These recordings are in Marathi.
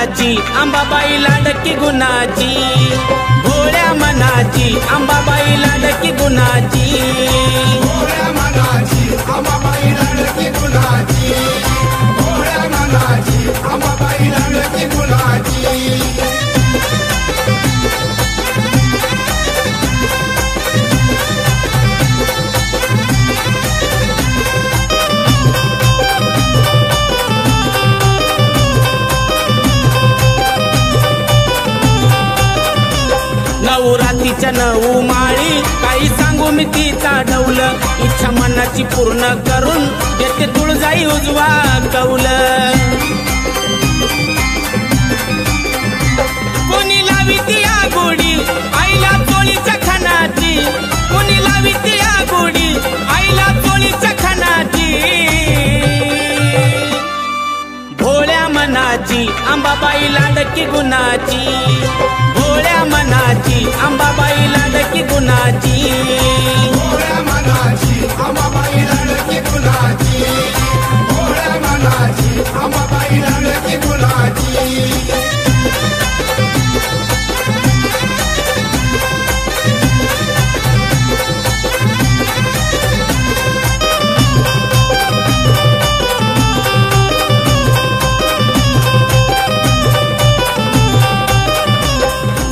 मनाची अंबाबाई लाडकी गुणाची, भोळ्या मनाची अंबाबाई लाडकी गुणाची, भोळ्या मनाची अंबाबाई लाडकी गुणाची, भोळ्या मनाची अंबाबाई लाडकी गुणाची। नऊ रातीच्या नऊ माळी काही सांगू मी तिचा ढवल, इच्छा मनाची पूर्ण करून देते तुळजाई उजवा कौल। कोणी लावी ती आगोडी आईला चोळीच्या खानाची, कोणी लावी ती आगोडी आईला चोळीच्या खानाची, भोळ्या मनाची अंबाबाई लाडकी गुणाची, भोळ्या मनाची अंबाबाई लाडकी गुणाची, भोळ्या मनाची अंबाबाई लाडकी गुणाची, भोळ्या मनाची अंबाबाई लाडकी गुणाची।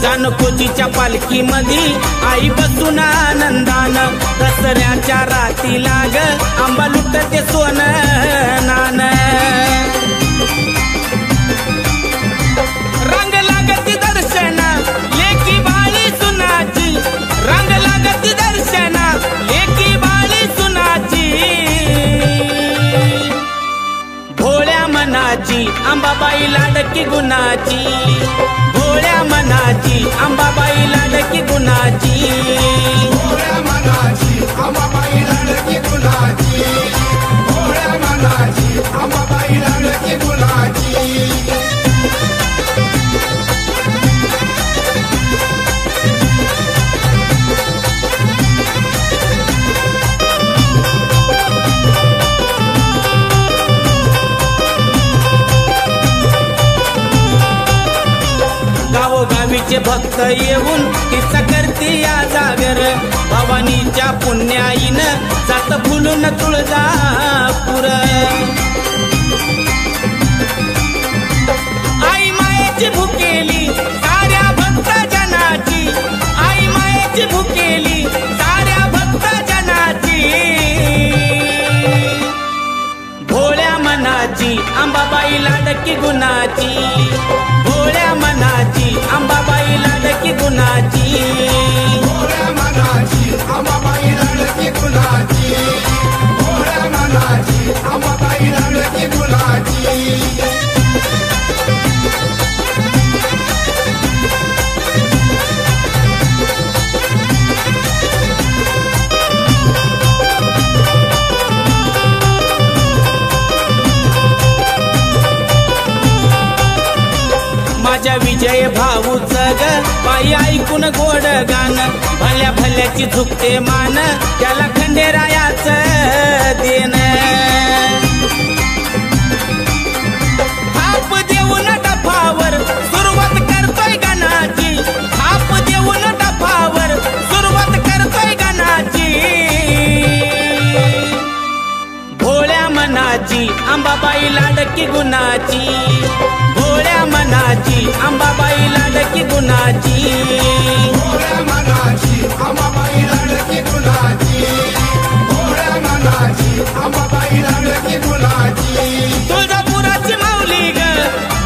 जानकोजीच्या पालखी मधी आई बसून आनंदान, दसऱ्याच्या राती लाग आंबा लुटते सोन नान। रंग लागती दर्शन लेकी बाळी सुनाची, रंग लागती दर्शन लेकी बाळी सुनाची, भोळ्या मनाची अंबाबाई लाडकी गुणाची, भोळ्या मनाची अंबाबाई लाडकी गुणाची, भोळ्या मनाची अंबाबाई लाडकी गुणाची, भोळ्या मनाची अंबाबाई लाडकी गुणाची। गावोगावीचे भक्त येऊन तिचा करते या जागर, भवानीच्या पुण्याईनं जात फुलून तुळजापूर। आई मायेची भुकेली साऱ्या भक्त जनाची, आई मायेची भुकेली साऱ्या भक्त जनाची, भोळ्या मनाची अंबाबाई लाडकी गुणाची, भोळ्या मनाची अंबाबाई लाडकी गुणाची, भोळ्या मनाची अंबाबाई लाडकी गुणाची, भोळ्या मनाची अंबाबाई लाडकी गुणाची। माझ्या विजय भाऊचं ग बाई ऐकून गोड गाण, भल्या भल्याची झुकते मान त्याला खंडेरायाचं देण। थाप देऊन डफावर सुरुवात करतोय गाण्याची, थाप देऊन डफावर सुरुवात करतोय गाण्याची, भोळ्या मनाची अंबाबाई लाडकी गुणाची, भोळ्या मनाची अंबाबाई लाडकी गुणाची, भोळ्या मनाची अंबाबाई लाडकी गुणाची, भोळ्या मनाची अंबाबाई लाडकी गुणाची। तुळजापुराची माऊली ग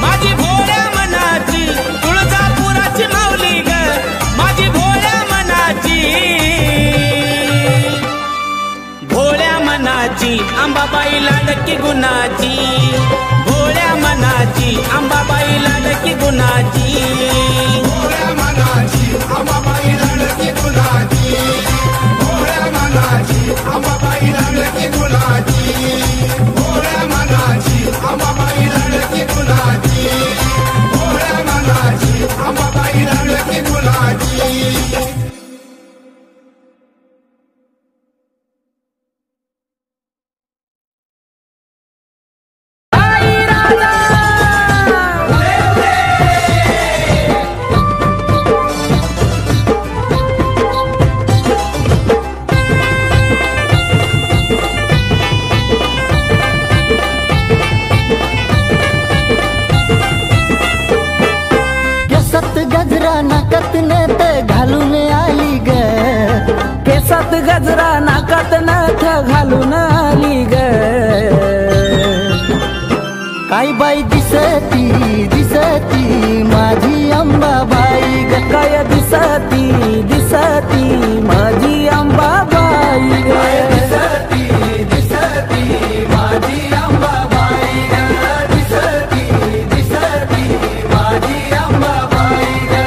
माझी भोळ्या मनाची, तुळजापुराची माऊली ग माझी भोळ्या मनाची, भोळ्या मनाची अंबाबाई लाडकी गुणाची, भोळ्या मनाची अंबाबाई लाडकी गुणाची, भोळ्या मनाची अंबाबाई दिसती दिसती माझी अंबाबाई ग काय दिसती दिसती माझी अंबाबाई ग दिसती दिसती माझी अंबाबाई ग दिसती दिसती माझी अंबाबाई ग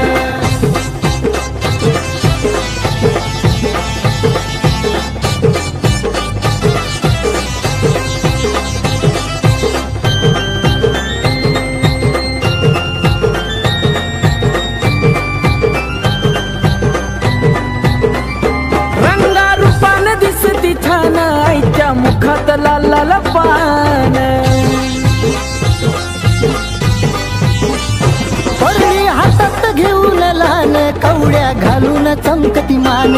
रंगारूपान दिसती छान आईच्या मुखात लाल लाल पान परळी हातात घेऊन लहान कवड्या घालून चमकती मान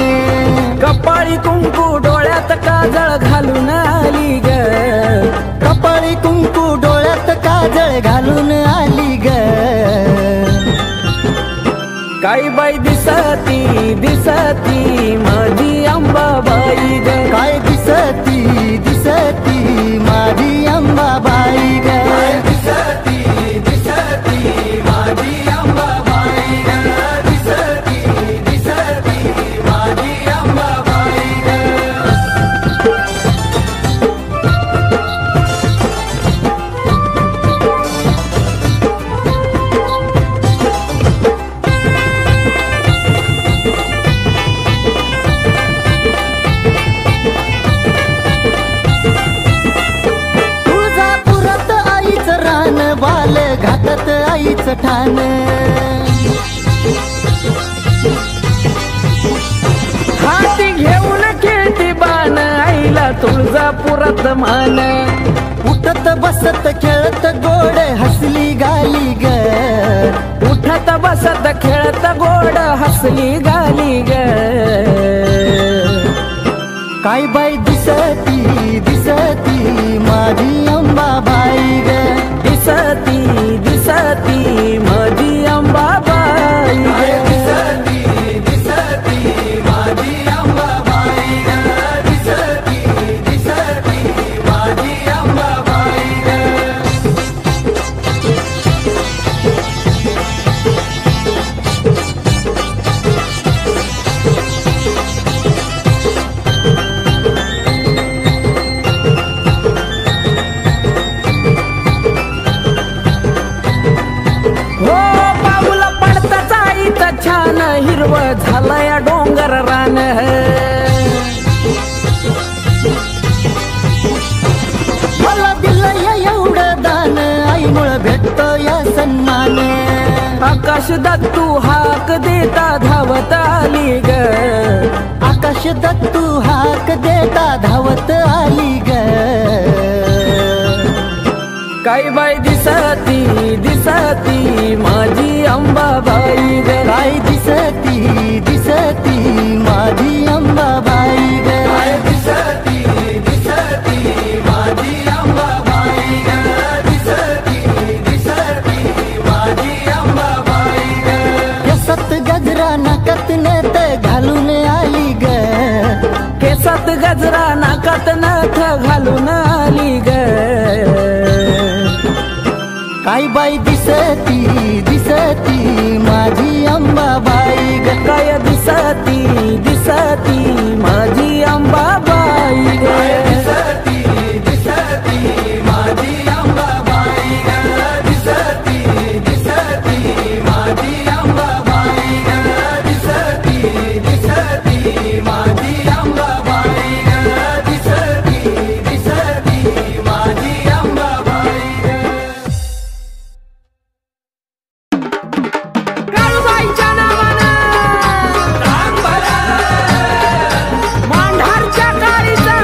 कपाळी कुंकू डोळ्यात काजळ घालून आली ग कपाळी कुंकू डोळ्यात काजळ घालून आली ग काही बाई दिसती दिसती माझी अंबाबाई ग काय दिसती दिसती माझी अंबाबाई ग दिसती दिसती माझी अंबाबाई ग दिसती दिसती माझी अंबाबाई ग तुळजापुरात आईचं रान बाल घाटात आईचं ठाण हाती घेऊन खेळती बाण आईला तुळजापुरात मान उठत बसत खेळत गोड हसली गाली ग उठत बसत खेळत गोड हसली गाली ग काय बाई दिसती दिसती माझी अंबाबाई ग दिसती दिसती माझी अंबाबाई ग दिसती दिसती माझी अंबाबाई ग दिसती दिसती माझी अंबाबाई ग हो पाऊल पडताच आईचं छान हिरव झालंय डोंगर रान मला दिलं एवढं दान आईमुळं भेटतो या सन्मान आकाश दत्तू हाक देता धावत आली ग आकाश दत्तू हाक देता धावत आली ग काही बाई दिसती दिसती माझी अंबाबाई ग काय दिसती दिसती माझी अंबाबाई ग दिसती दिसती माझी अंबाबाई ग दिसती दिसती माझी अंबाबाई ग केसात गजरा नाकात नथ घालून आली ग केसात गजरा नाकात नथ घालून आली ग काय बाई दिसती दिसती माझी अंबाबाई ग काय दिसती दिसती माझी अंबाबाई ग दिसती दिसती माझी अंबाबाई ग दिसती दिसती माझी अंबाबाई ग दिसती दिसती माझी अंबाबाई ग दिसती दिसती माझी अंबाबाई ग काळूबाईच्या नावानं मांढारच्या काळीचा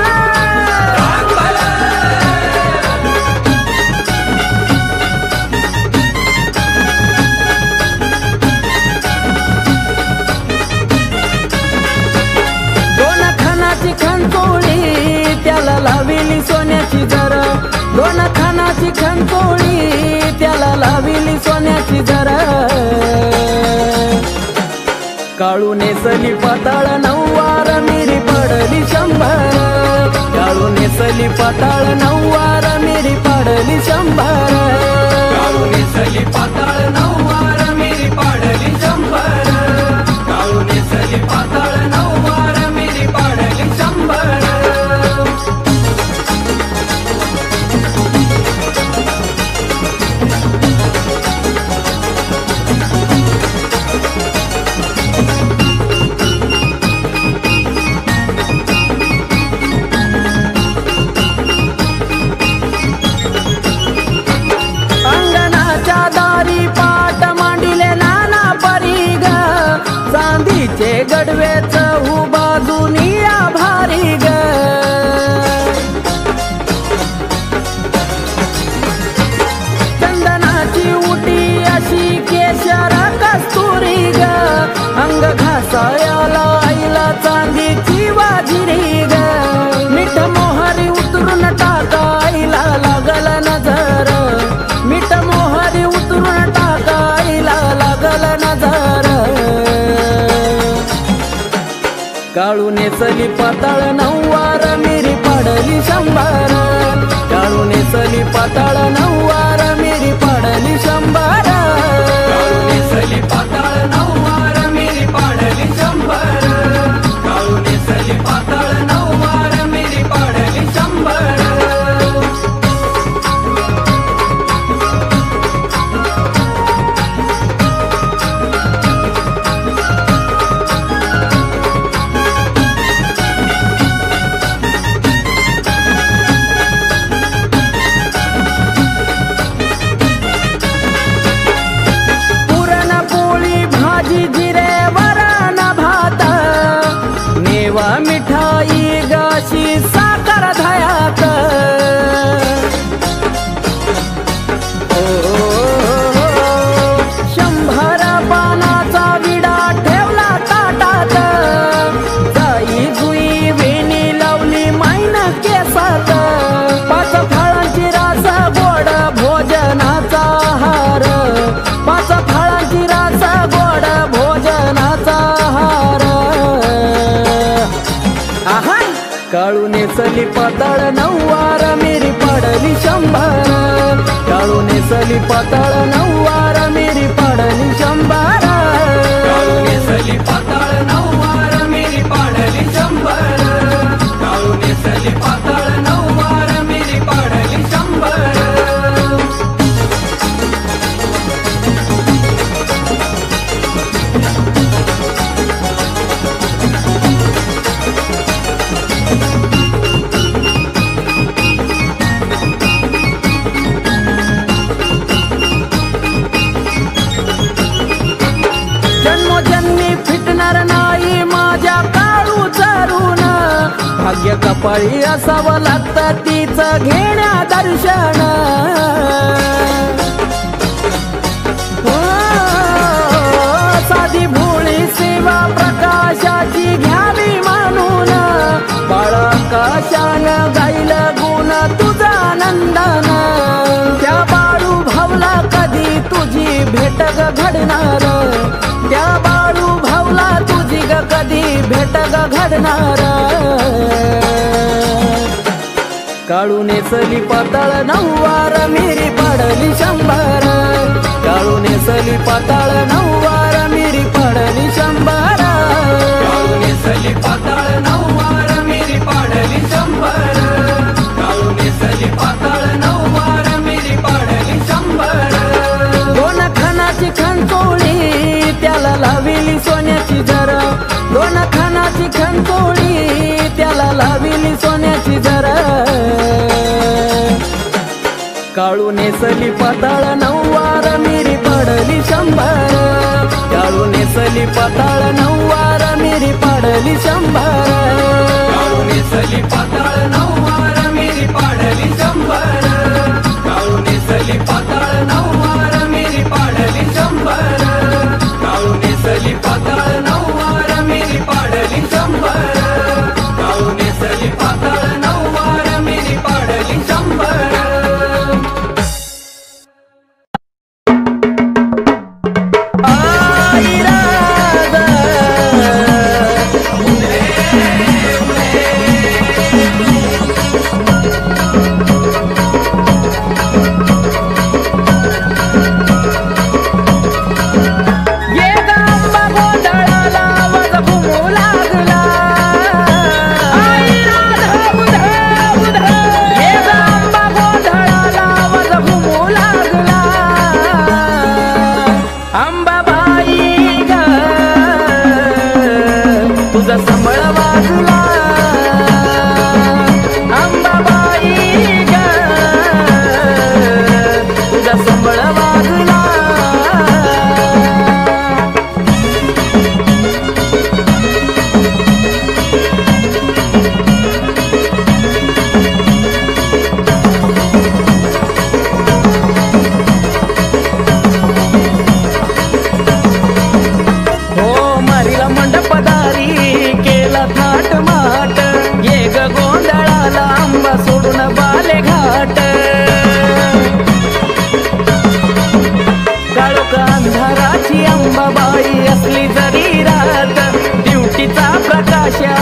दोन खानाची खणकोळी त्याला लाविली सोन्याची जर दोन खानाची खणकोळी त्याला लाविली सोन्याची जर काळू नेसली पाताळ नऊवार मिरी पडली 100 काळू नेसली पाताळ नऊवार मिरी पडली 100 अंतरून टाकायला लागल नजर काळू नेसली पाताळ नऊवार मिरी पाडली शंभर काळू नेसली पाताळ नऊवार मिरी पाडली शंभर काळू नेसली पाताळ नऊवार मिरी पाडली शंभर काळू नेसली पाताळ नऊवार मिरी पाडली शंभर मिठाई गाशी साखर धयात शंभर पानाचा विडा ठेवला ताटात जाई जुई वेणी लावली मायन केसात पाच फळांची रास गोड भोजनाचा हार पाच फळांची रास गोड भोजनाचा हार काळू नेसली पाताळ नऊवार मिरी पाडली शंभर काळू नेसली पाताळ नऊवार मिरी पाडली शंभर काळू नेसली पाताळ नऊवार मिरी पाडली शंभर काळू नेसली पाताळ नऊवार मिरी पाडली शंभर भाग्य कपाळी असावं लागतं तीच घेण्या दर्शन साधी भोळी सेवा प्रकाशाची घ्यावी मानून बाळाकाशान गाईल गुण तुझा नंदन त्या बाळू भावला कधी तुझी भेट ग घडणार त्या बाळू भावला तुझी ग कधी भेट ग घडणार काळू नेसली पाताळ नऊवार मिरी पाडली शंभर काळू नेसली पाताळ नऊवार मिरी पाडली शंभर काळू नेसली पाताळ नऊवार मिरी पाडली शंभर काळू नेसली पाताळ नऊवार मिरी पाडली शंभर दोन खानाची खंतोळी त्याला लाविली सोन्याची जरा दोन खानाची खंतोळी त्याला लाविली सोन्याची जरा काळू नेसली पाताळ नऊवार मिरी पाडली शंभर काळू नेसली पाताळ नऊवार मिरी पाडली शंभर काळू नेसली पाताळ नऊवार मिरी पाडली शंभर काळू नेसली पाताळ नऊवार मिरी पाडली शंभर काळू नेसली पाताळ नऊवार मिरी पाडली शंभर काळू नेसली पाताळ नऊवार मिरी पाडली शंभर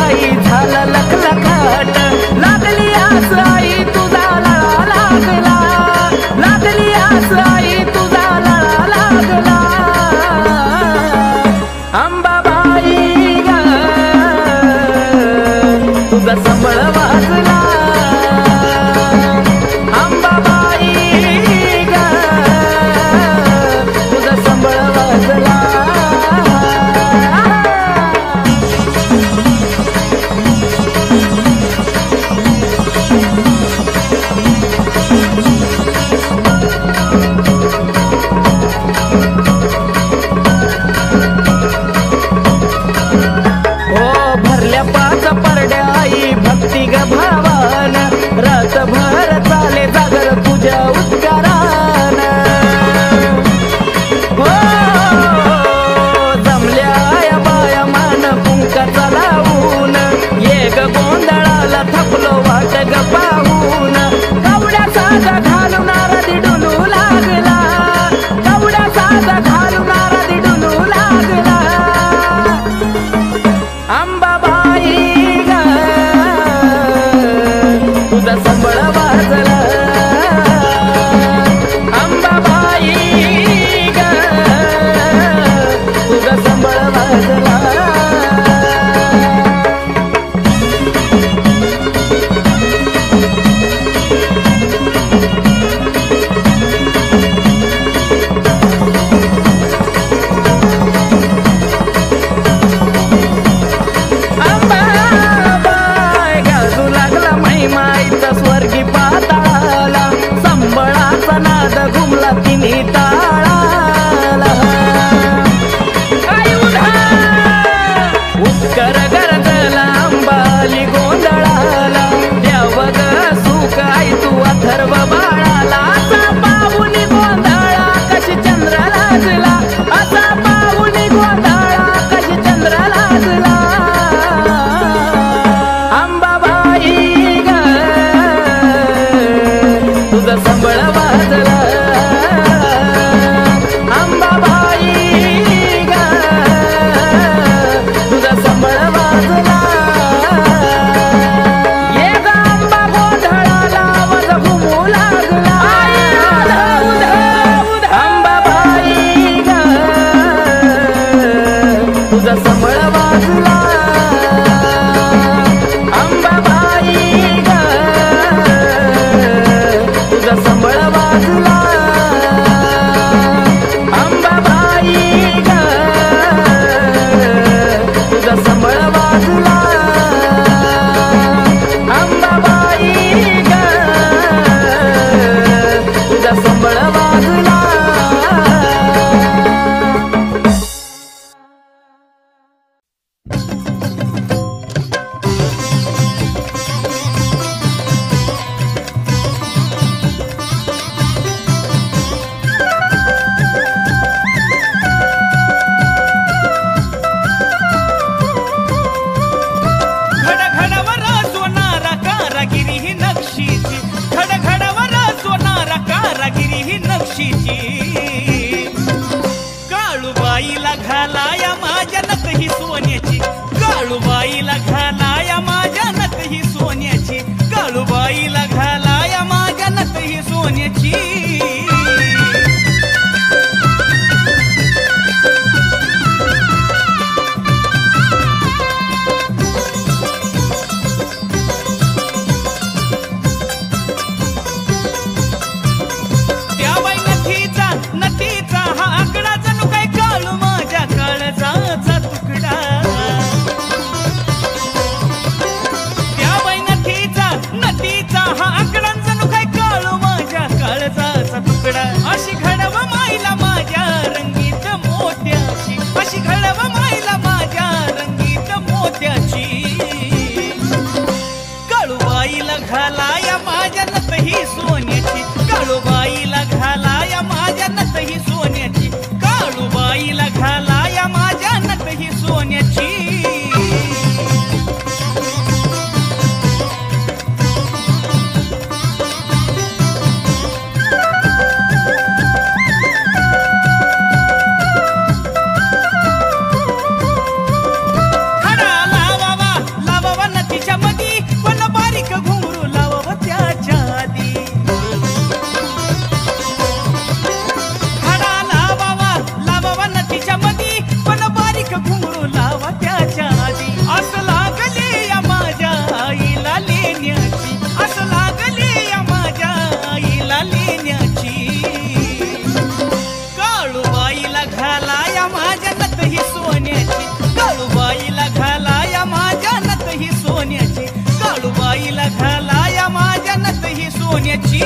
बाई झाला लखलखाट लागली आस आई तुझा लळा लागला लागली आस आई तुझा लळा लागला अंबाबाई ग तुझा संबळ वाजला अंबाबाई ग तुझा संबळ वाजला भक्ती ग भावान रातभर चाले जागर तुझ्या उद्गारान हो जमल्या या बाया मान कुंकाचा लावून ये ग गोंधळाला थकलो वाट ग पाहून कवड्या साजा घालून आरती डुलू लागला कवड्या साजा घालून आरती डुलू लागला अंबाबाई तुझा संबळ वाजला अंबाबाई ग तुझा संबळ वाजला माईचा स्वर्गी पाताळाला संबळाचा नाद घुमला तिन्ही ताळाला उत्कर गरजला अंबाली गोंधळाला देवग सुख आई तू अथर्व बाळाला असा पाहुनी गोंधळा कशी चंद्र लाजला असा पाहुनी गोंधळा कशी चंद्र लाजला तुझा संबळ वाजला अंबाबाई ग तुझा संबळ वाजला ये ग अंबा गोंधळाला आवाज घुमू लागला अंबाबाई ग तुझा संबळ वाजला अंबाबाई ग तुझा संबळ वाजला अंबाबाई ग तुझा संबळ वाजला अंबाबाई ग तुझा संबळ वाजला काळूबाईला घालाया माझ्या नथ ही सोन्याची काळूबाईला घालाया माझ्या नथ ही सोन्याची काळूबाईला घालाया माझ्या नथ ही सोन्याची नथीचा हा आकडा जणू काय काळू माझ्या काळजाचा तुकडा काळूबाईला घालाया माझ्या नथ ही सोन्याची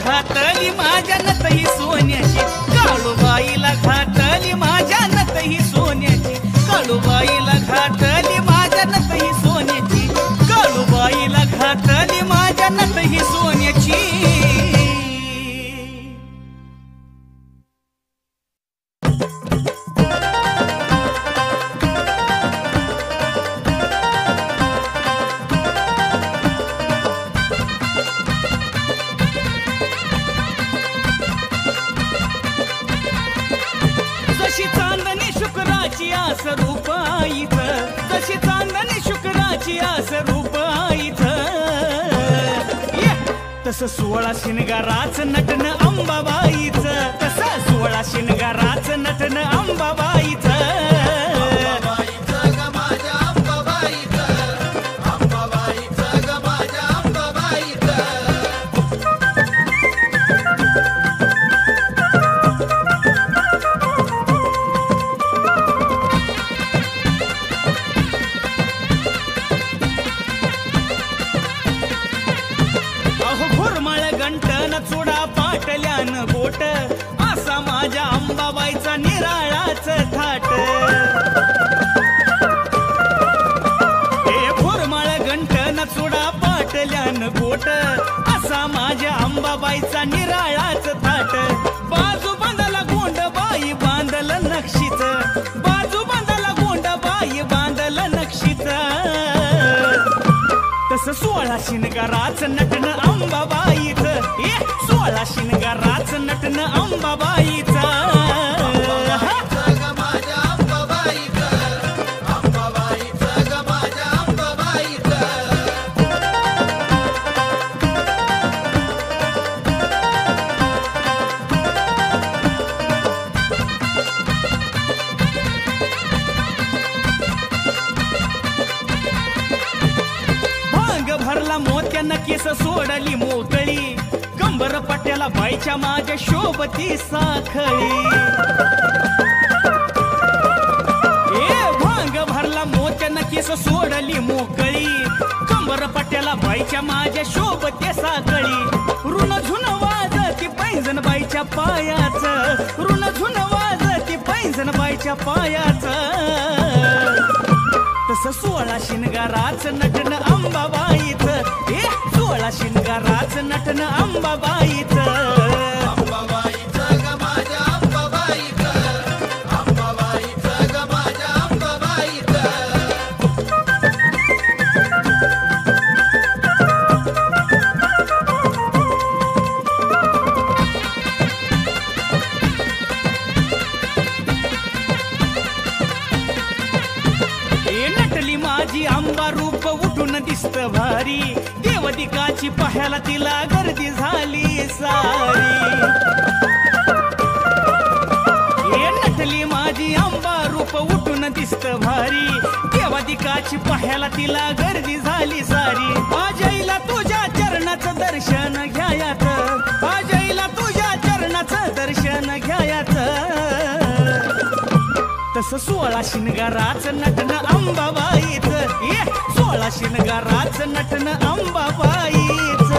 घातली माझ्या नथ ही सोन्याची काळूबाईला घातली माझ्या नथ ही सोन्याची काळूबाईला घातली माझ्या नथ ही सोन्याची काळूबाईला घातली माझ्या नथ ही सोन्याची जशी चांदणी शुक्राची आस रूपाईत जशी चांदणी शुक्राची आस रूपाईत तसं 16 शिनगाराच नटन अंबाबाईच तसं 16 शिनगाराच नटन अंबाबाईच बोट असा माझ्या अंबाबाईचा निराळाच थाट हे भोरमाळ गंठन चुडा पाटल्यान गोट असा माझ्या अंबाबाईचा निराळाच थाट बाजू बांधाला गोंडबाई बांधल नक्षीच बाजू बांधाला गोंडबाई बांधल नक्षीच तस 16 शिनगाराच नटन अंबाबाईच 16 शिनगाराच नटन अंबाबाईच भरला मोत्यानं केस सोडली मोकळी कंबर पट्ट्याला बाईच्या माझ्या शोभती साखळी भांग भरला मोत्यानं केस सोडली मोकळी कंबर पट्ट्याला बाईच्या माझ्या शोभते साखळी ऋण झुन वाजती पैंजण बाईच्या पायाच ऋण झुन वाजती पैंजण बाईच्या पायाच तस 16 शिनगाराच नटन अंबाबाईच 16 शिनगाराच नटन अंबाबाईच माझी अंबा रूप उठून दिसत भारी देवदिकाची पाहायला तिला गर्दी झाली सारी नटली माझी अंबा रूप उठून दिसत भारी देवदिकाची पाहायला तिला गर्दी झाली सारी आजईला तुझ्या चरणाचं दर्शन घ्यायात आजईला तुझ्या चरणाचं दर्शन घ्यायात तस 16 शिनगाराच नटन अंबाबाईच 16 शिनगाराच नटन अंबाबाईच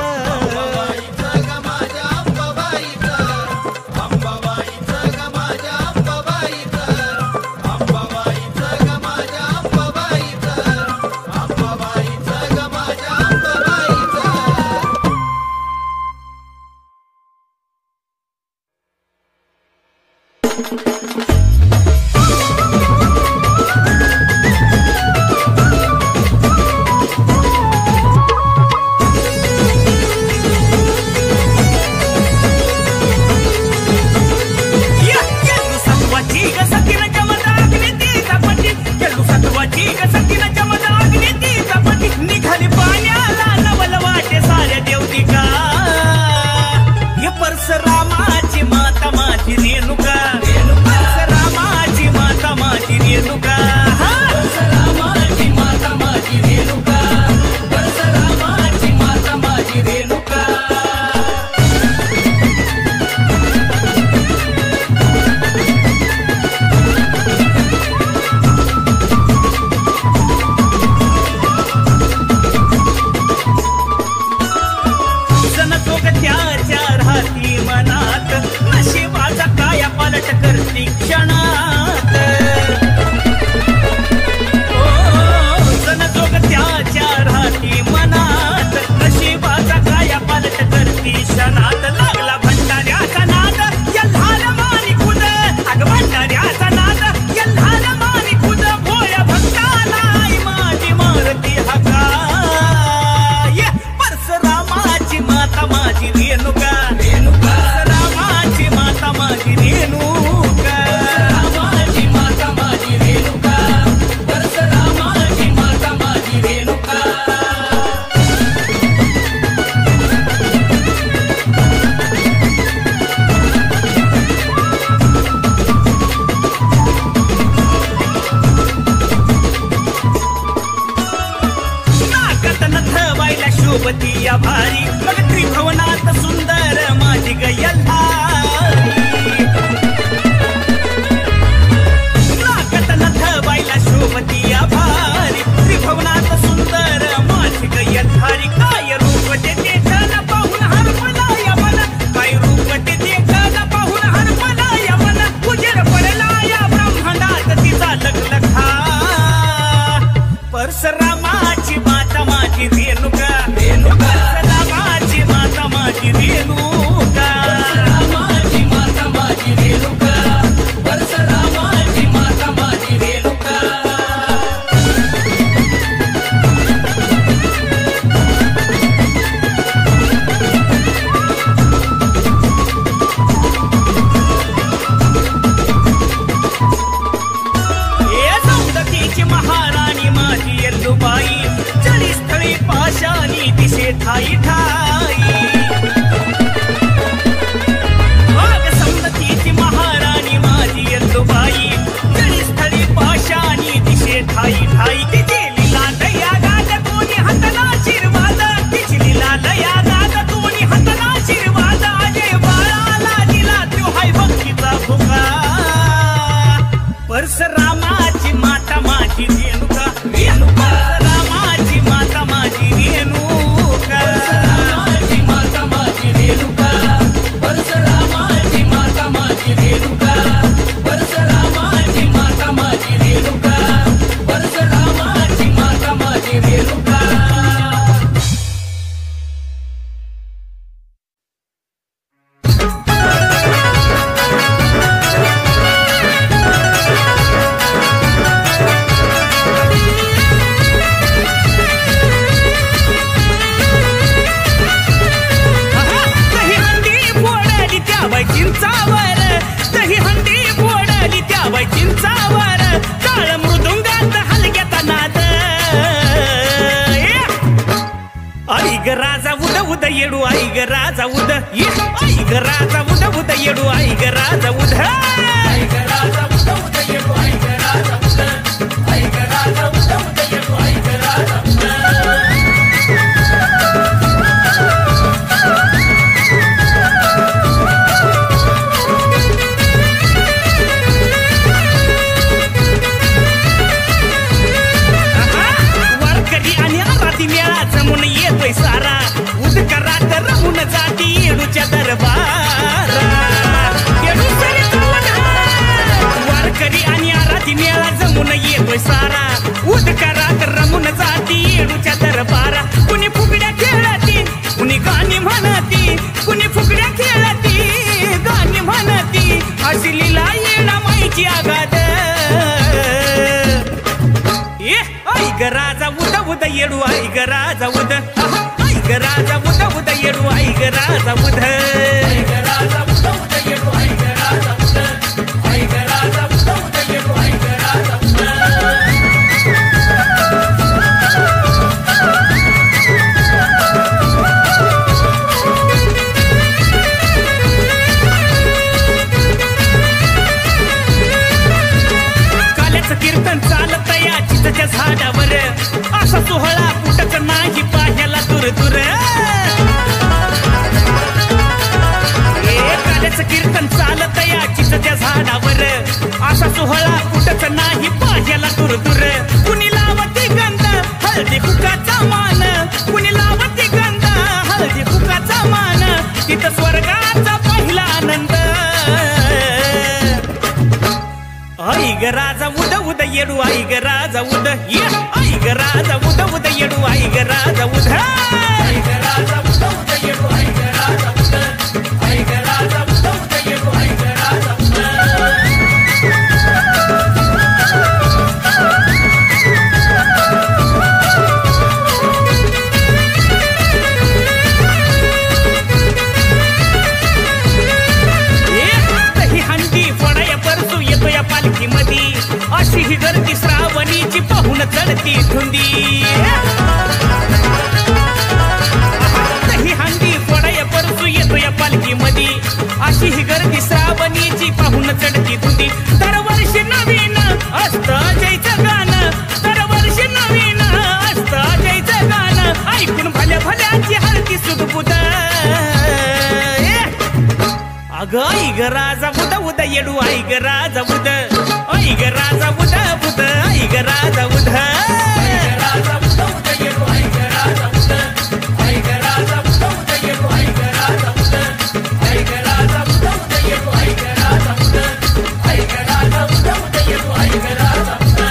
भारी मग त्रिभुवनात सुंदर माझी गयल्हारी नागत नथवायला शोभतीया भारी त्रिभुवनात सुंदर माझी गयल्हारी काय रूप देते जन पाहून हरपलाय मन काय रूप देते जन पाहून हरपलाय मन उजेड पडला या ब्रह्मांडात तिचा लखलखा परशुरामाची माता माझी रेणुका रेणुका परशुरामाची माता माझी रेणुका परशुरामाची माता माझी रेणुका परशुरामाची माता माझी रेणुका महाराणी माझी येल्लूबाई जळीस्थळी पाशानी दिशे ठाई ठाई वाघ सौंदतीची महाराणी माझी येल्लूबाई जळीस्थळी पाशानी दिशे ठाई ठाई तिची लीला दया गाद कोणी हातला आशीर्वाद तिची लीला दया गाद कोणी हातला आशीर्वाद अजय बाळाला दिला तो हाय भक्तीचा भुका परशुरामाची माता माझी रेणुका रेणुका परशुरामाची माता माझी रेणुका परशुरामाची माता माझी रेणुका परशुरामाची माता माझी रेणुका परशुरामाची माता माझी रेणुका परशुरामाची माता माझी रेणुका चिंचावर दही हंडी फोडली त्या बाई चिंचावर टाळ मृदुंगात हलग्यात नाद आई ग राजा उद उद येडू आई ग राजा उद आई ग राजा उद उद येडू आई ग राजा उद आई ग राजा उद उद येडू आई ग राजा उद आई ग राजा उद उद येडू आई ग राजा उद येतोय सारा उदकरात रमून जाती येडूच्या दरबारा येडू वारकरी आणि आराधी मेळा जमून येतोय सारा उदकरात रमून जाती येडूच्या दरबारा कुणी फुगड्या खेळती कुणी गाणी म्हणती कुणी फुगड्या खेळती गाणी म्हणती अशी लीला येणा माईची आगाद आई ग राजा उद उद येडू आई ग राजा उद आई ग राजा उद उद येडू आई ग राजा उद आई ग राजा उद उद येडू आई ग राजा उद आई ग राजा उद उद येडू आई ग राजा उद काल्याचं कीर्तन चालत या चितच्या झाडावर असा सोहळा कुठच नाही पाह्याला दूर दूर काल्याचं कीर्तन चालत या चितच्या झाडावर असा सोहळा कुठच नाही पाह्याला दूर दूर कुणी लावती गंध हळदी कुकाचा मान कुणी लावती गंध हळदी कुकाचा मान तिथं स्वर्गाचा पहिला आनंद आई ग राजा उद उद येडू आई ग राजा उद आई ग राजा उद उद येडू आई ग राजा उद आई ग राजा उद उद येडू आई ग राजा उद आई ग राजा उद उद येडू आई ग राजा उद अशी ही गर्दी श्रावणीची पाहून चढती धुंदी ही हंडी फोडाय परसू येतो या पालखी मधी अशी ही गर्दी श्रावणीची पाहून चढती धुंदी दरवर्षी नवीन असतं जयचं गाणं दरवर्षी नवीन असतं जयचं गाणं ऐकून भल्या भल्याची हळदी ग राजा उद उद येडू आई ग राजा उद आई ग राजा उद उद आई ग राजा उद राजा उद उद येडू आई ग राजा उद आई ग राजा उद उद येडू आई ग राजा उद आई ग राजा उद उद येडू आई ग राजा उद आई ग राजा उद उद येडू आई ग राजा उद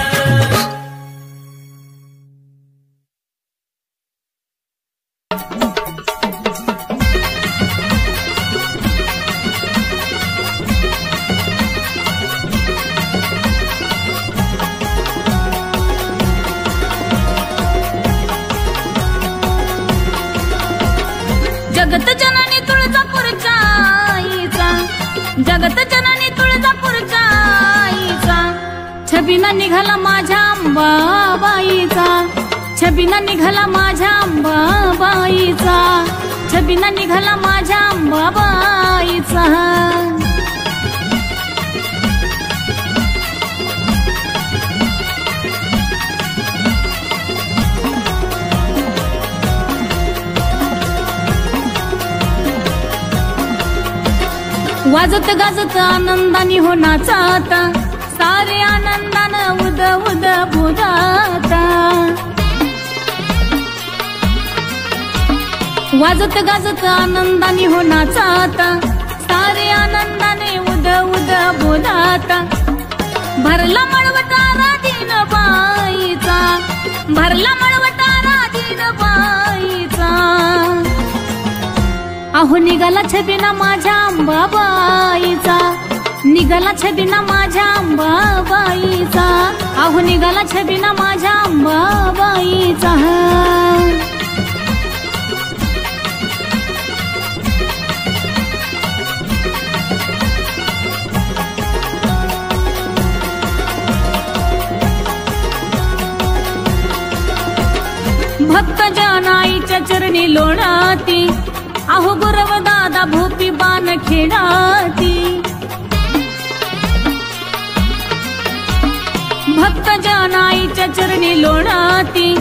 जगत जननी तुळजापूरच्या आईचा जगत जननी तुळजापूरच्या आईचा छबिना निघाला माझ्या अंबाबाईचा छबिना निघाला माझ्या अंबाबाईचा छबिना निघाला माझ्या अंबाबाईचा वाजत गाजत आनंदानी हो नाचाता सारे आनंदानं उद उद बुजाता वाजत गाजत आनंदानी हो नाचाता सारे आनंदाने उद उद बोलाता भरला मळवटारा दिन बाईचा भरला मळवटारा दिन बाईचा अहो निघाला छबिना माझ्या अंबाबाईचा निघाला छबिना माझ्या अंबाबाईचा अहो निघाला छबिना माझ्या अंबाबाईचा भक्त जनाईच्या चरणी लोणाती अहो गुरव दादा भोपी बाण खेळाती भक्त जनाईच्या चरणी लोणाती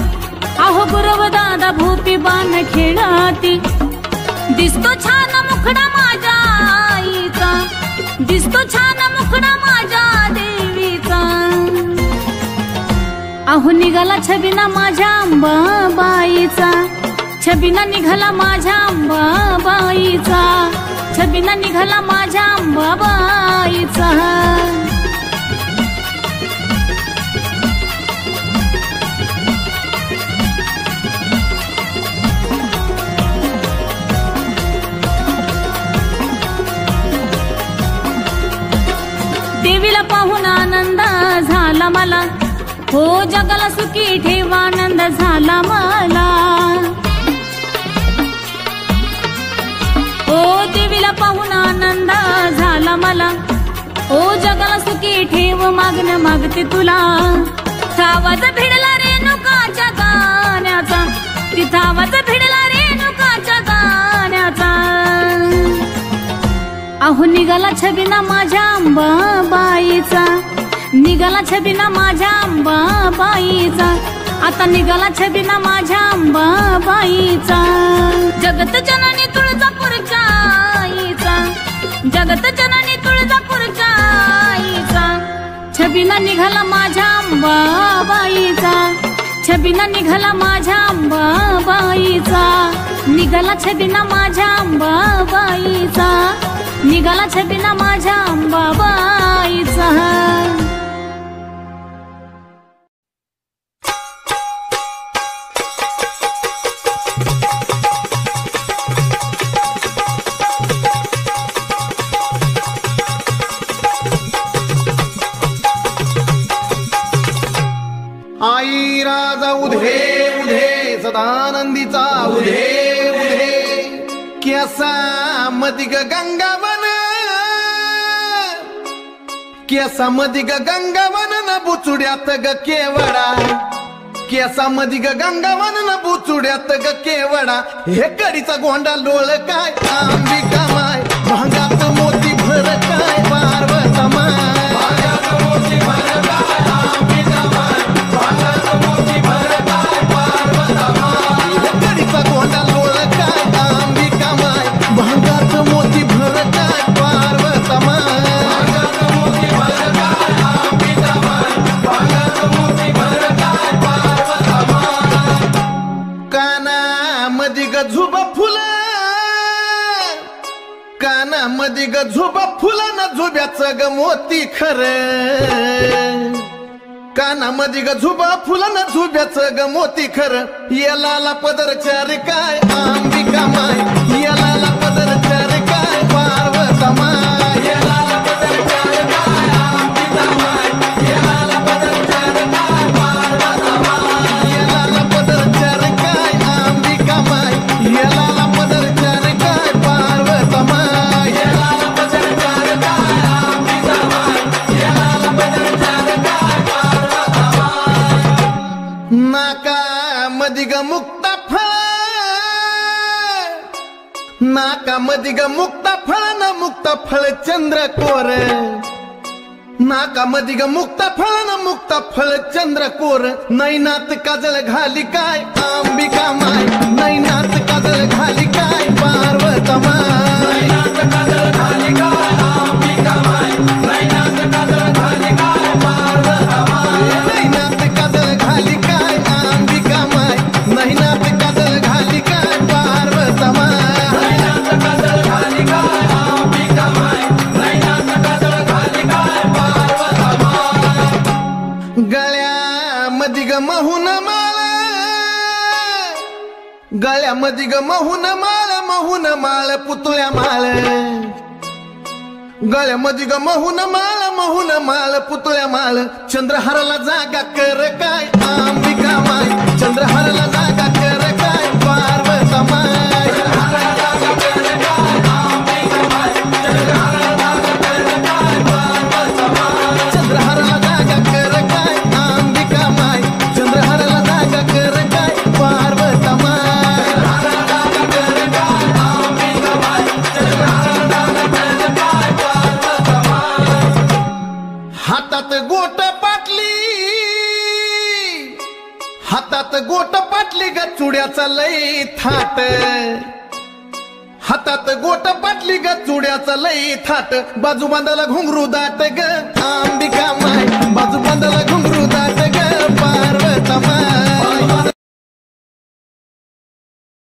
अहो गुरव दादा भोपी बाण खेळाती दिसतो छान मुखडा माझ्या आईचा दिसतो छान मुखडा माझ्या देवीचा अहो निघाला छबिना माझ्या अंबाबाईचा छबिना निघाला माझ्या अंबाबाईचा छबिना निघाला माझ्या अंबाबाईचा देवीला पाहून आनंद झाला मला हो जगाला सुखी ठेवा आनंद झाला मला ओ देवीला पाहून आनंद झाला मला ओ जगाला सुखी ठेव मागणं मागते तुला आवाज भिडला रेणुकाच्या गाण्याचा तिथं आवाज भिडला रेणुकाच्या गाण्याचा अहो निघाला छबिना माझ्या अंबाबाईचा निघाला छबिना माझ्या अंबाबाईचा आता निघाला छबिना माझ्या अंबाबाईचा जगत जननी तुळजापूरच्या आईचा जगत जननी तुळजापूरच्या आईचा छबिना निघाला माझ्या अंबाबाईचा छबिना निघाला माझ्या अंबाबाईचा निघाला छबिना माझ्या अंबाबाईचा निघाला छबिना माझ्या अंबाबाईचा आई राजा उधे उधे सदानंदीचा उधे उधे केसा मदिग गंगावन केसा मदिग गंगावन न बुचुड्यात ग केवडा केसा मदिग गंगावन न बुचुड्यात ग केवडा हे कडीचा गोंडा लोळ काय अंबिका माय भांगात मोती भर काय पार्वता माय मोती भर काय पार्वता कानामध्ये ग झुबा फुलानं झुब्याचं ग मोती खरं, कानामध्ये ग झुबा फुलानं झुब्याचं ग मोती खरं, याला पदर चार काय अंबिका माय, याला पदर चार काय पार्वता माय, याला पदर चार काय अंबिका माय, याला पदर चार काय पार्वता माय, याला पदर चार काय अंबिका माय, याला पदर चार काय पार्वता माय, याला पदर चार काय अंबिका माय, याला पदर चार काय पार्वता माय. नाका मधी ग मुक्ता फळ, नाका मधी ग मुक्ता फळ न मुक्ता फळ चंद्र कोर, नाका मधी ग मुक्ता फळ न मुक्ता फळ चंद्र कोर, नैनात काजळ घाली काय अंबिका माय, नैनात काजळ घाली काय पार्वता माय, नैनात काजळ घाली काय अंबिका माय, नैनात काजळ घाली काय पार्वता माय, नैनात काजळ घाली काय अंबिका माय, नैनात काजळ घाली काय पार्वता माय, नैनात काजळ घाली काय अंबिका माय, नैनात काजळ घाली काय पार्वता माय. गळ्यामध्ये ग महून माळ, गळ्यामध्ये ग महून माळ पुतळ्या माळ, गळ्यामध्ये ग महून माळ पुतळ्या माळ, चंद्रहाराला जागा कर काय अंबिका माय, चंद्रहाराला जागा कर काय पार्वता माय, चंद्रहाराला जागा कर काय अंबिका माय, चंद्रहाराला जागा कर काय पार्वता माय, चंद्रहाराला जागा कर काय अंबिका माय, चंद्रहाराला जागा कर काय पार्वता माय, चंद्रहाराला जागा कर काय अंबिका माय, चंद्रहाराला जागा कर काय पार्वता माय. हातात गोट पाटली, हातात गोट पाटली ग चुड्याचा लई थाट, हातात गोट पाटली ग चुड्याचा लई थाट, बाजू बांधाला घुंगरू दाट ग अंबिका माय, बाजू बांधाला घुंगरू